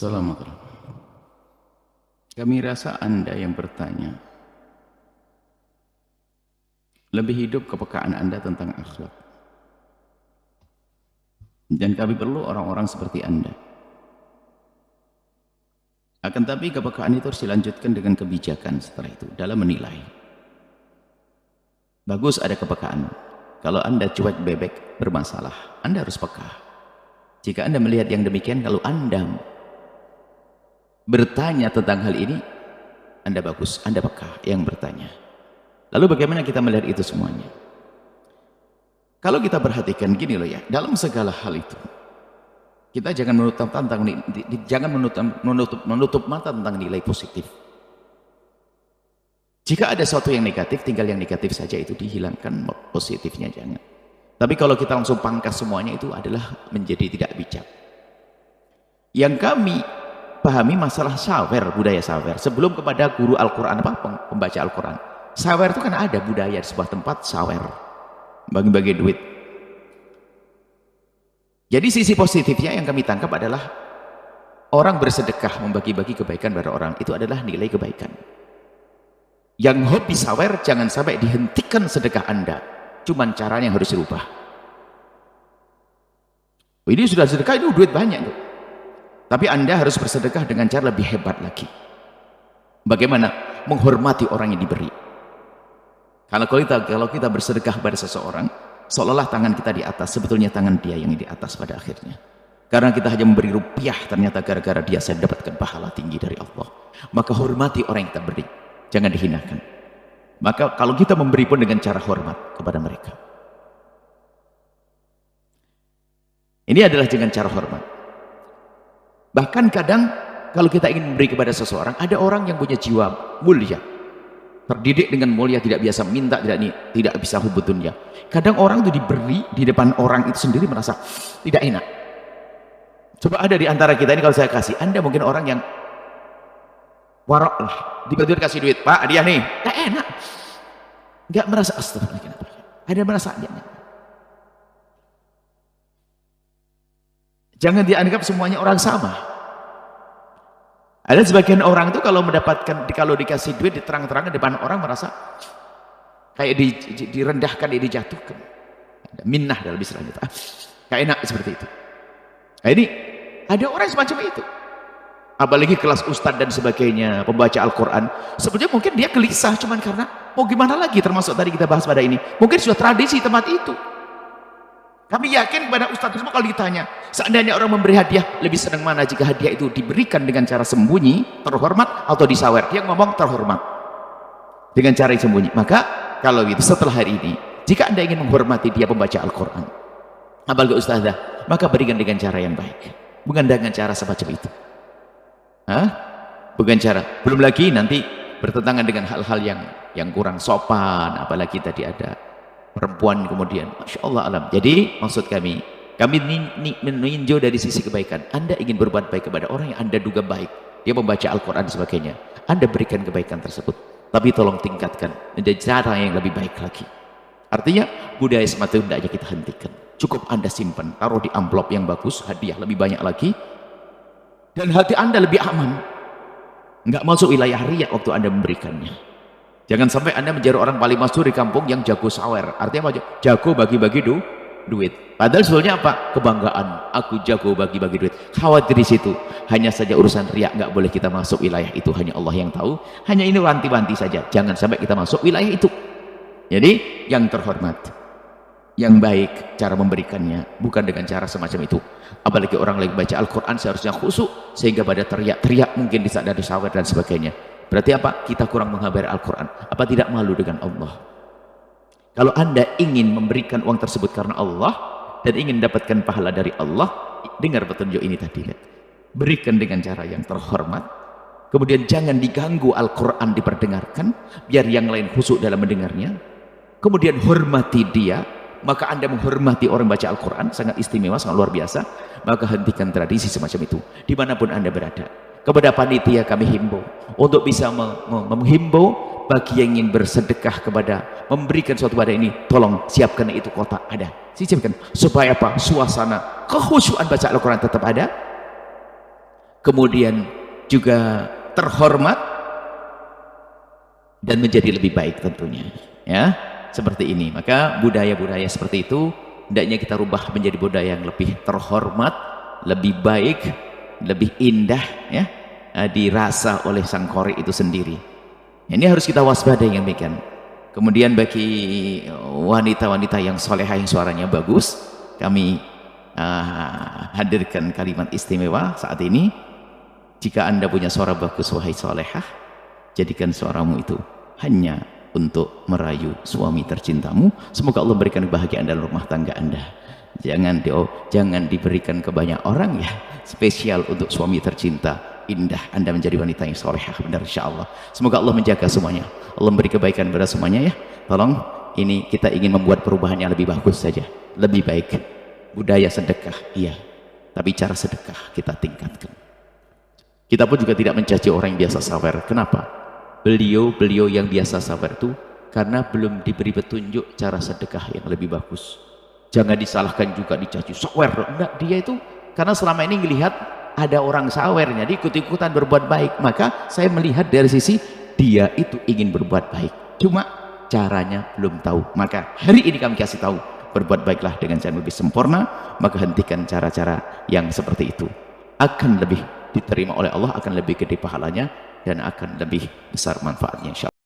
Assalamualaikum. Kami rasa Anda yang bertanya lebih hidup kepekaan Anda tentang akhlak, dan kami perlu orang-orang seperti Anda. Akan tapi kepekaan itu harus dilanjutkan dengan kebijakan setelah itu dalam menilai. Bagus ada kepekaan. Kalau Anda cuek bebek bermasalah, Anda harus peka. Jika Anda melihat yang demikian, kalau Anda bertanya tentang hal ini, Anda bagus, Anda peka yang bertanya. Lalu bagaimana kita melihat itu semuanya? Kalau kita perhatikan gini loh ya, dalam segala hal itu kita jangan menutup mata tentang nilai positif. Jika ada sesuatu yang negatif, tinggal yang negatif saja, itu dihilangkan, positifnya jangan. Tapi kalau kita langsung pangkas semuanya, itu adalah menjadi tidak bijak. Yang kami pahami masalah sawer, budaya sawer, sebelum kepada guru Al-Quran, pembaca Al-Quran. Sawer itu kan ada budaya di sebuah tempat, sawer, bagi-bagi duit. Jadi sisi positifnya yang kami tangkap adalah orang bersedekah, membagi-bagi kebaikan pada orang, itu adalah nilai kebaikan. Yang hobi sawer, jangan sampai dihentikan sedekah Anda, cuman caranya yang harus dirubah. Ini sudah sedekah, itu duit banyak tuh. Tapi Anda harus bersedekah dengan cara lebih hebat lagi. Bagaimana? Menghormati orang yang diberi. Kalau kita bersedekah pada seseorang, seolah-olah tangan kita di atas, sebetulnya tangan dia yang di atas pada akhirnya. Karena kita hanya memberi rupiah, ternyata gara-gara dia saya dapatkan pahala tinggi dari Allah. Maka hormati orang yang kita beri, jangan dihinakan. Maka kalau kita memberi pun dengan cara hormat kepada mereka. Ini adalah dengan cara hormat. Bahkan kadang kalau kita ingin memberi kepada seseorang, ada orang yang punya jiwa mulia, terdidik dengan mulia, tidak biasa minta, tidak bisa hubud dunia. Kadang orang itu diberi di depan orang itu sendiri merasa tidak enak. Coba ada di antara kita ini, kalau saya kasih, Anda mungkin orang yang warok lah, tiba-tiba kasih duit, Pak dia nih, gak enak, gak merasa astagfirullah, ada merasa enak. Jangan dianggap semuanya orang sama. Ada sebagian orang itu kalau dikasih duit diterang-terangkan depan orang merasa kayak direndahkan, dijatuhkan. Ada minnah dalam istilah kita. Kayak enak seperti itu. Nah, ini ada orang semacam itu. Apalagi kelas ustadz dan sebagainya, pembaca Al-Quran. Sebetulnya mungkin dia gelisah cuman karena mau gimana lagi, termasuk tadi kita bahas pada ini. Mungkin sudah tradisi tempat itu. Kami yakin kepada ustadz tersebut kalau ditanya, seandainya orang memberi hadiah, lebih senang mana jika hadiah itu diberikan dengan cara sembunyi, terhormat, atau disawer? Dia ngomong terhormat dengan cara yang sembunyi. Maka kalau itu setelah hari ini, jika Anda ingin menghormati dia pembaca Al-Quran, apalagi ustazah, maka berikan dengan cara yang baik, bukan dengan cara semacam itu. Bukan cara, belum lagi nanti bertentangan dengan hal-hal yang kurang sopan, apalagi tadi ada perempuan kemudian, Masya Allah alam. Jadi maksud kami meninjau dari sisi kebaikan. Anda ingin berbuat baik kepada orang yang Anda duga baik, dia membaca Al-Quran dan sebagainya, Anda berikan kebaikan tersebut, tapi tolong tingkatkan menjadi cara yang lebih baik lagi. Artinya budaya semacam itu tidak kita hentikan, cukup Anda simpan, taruh di amplop yang bagus, hadiah lebih banyak lagi, dan hati Anda lebih aman, nggak masuk wilayah riya waktu Anda memberikannya. Jangan sampai Anda menjadi orang paling masyhur di kampung yang jago sawer. Artinya apa? Jago bagi-bagi duit. Padahal sebetulnya apa? Kebanggaan. Aku jago bagi-bagi duit. Khawatir di situ. Hanya saja urusan riya, nggak boleh kita masuk wilayah itu. Hanya Allah yang tahu. Hanya ini wanti-wanti saja. Jangan sampai kita masuk wilayah itu. Jadi yang terhormat, yang baik cara memberikannya, bukan dengan cara semacam itu. Apalagi orang lagi baca Al-Quran seharusnya khusyuk, sehingga pada teriak-teriak mungkin di saat ada sawer dan sebagainya. Berarti apa? Kita kurang menghabari Al-Quran. Apa tidak malu dengan Allah? Kalau Anda ingin memberikan uang tersebut karena Allah dan ingin mendapatkan pahala dari Allah, dengar petunjuk ini tadi. Lihat. Berikan dengan cara yang terhormat. Kemudian jangan diganggu Al-Quran diperdengarkan, biar yang lain khusyuk dalam mendengarnya. Kemudian hormati dia. Maka Anda menghormati orang baca Al-Quran, sangat istimewa, sangat luar biasa. Maka hentikan tradisi semacam itu dimanapun Anda berada. Kepada panitia kami himbau untuk bisa menghimbau bagi yang ingin bersedekah kepada memberikan suatu pada ini, tolong siapkan itu kotak ada, siapkan supaya apa? Suasana kekhusyuan baca Al-Quran tetap ada, kemudian juga terhormat dan menjadi lebih baik tentunya, ya, seperti ini. Maka budaya-budaya seperti itu hendaknya kita rubah menjadi budaya yang lebih terhormat, lebih baik, lebih indah, ya, dirasa oleh sang qari itu sendiri. Ini harus kita waspadai yang demikian. Kemudian bagi wanita-wanita yang solehah yang suaranya bagus, kami hadirkan kalimat istimewa saat ini. Jika Anda punya suara bagus, wahai solehah, jadikan suaramu itu hanya untuk merayu suami tercintamu. Semoga Allah berikan kebahagiaan dalam rumah tangga Anda. Jangan diberikan ke banyak orang, ya, spesial untuk suami tercinta. Indah Anda menjadi wanita yang solehah benar, insyaallah. Semoga Allah menjaga semuanya, Allah beri kebaikan pada semuanya, ya. Tolong, ini kita ingin membuat perubahan yang lebih bagus saja, lebih baik. Budaya sedekah, iya, tapi cara sedekah kita tingkatkan. Kita pun juga tidak mencaci orang yang biasa sawer. Kenapa? Beliau yang biasa sawer itu karena belum diberi petunjuk cara sedekah yang lebih bagus. Jangan disalahkan juga dicaci sawer. Enggak, dia itu karena selama ini melihat ada orang sawernya, dia ikut-ikutan berbuat baik. Maka saya melihat dari sisi dia itu ingin berbuat baik, cuma caranya belum tahu. Maka hari ini kami kasih tahu, berbuat baiklah dengan cara lebih sempurna. Maka hentikan cara-cara yang seperti itu, akan lebih diterima oleh Allah, akan lebih gede pahalanya dan akan lebih besar manfaatnya, insyaallah.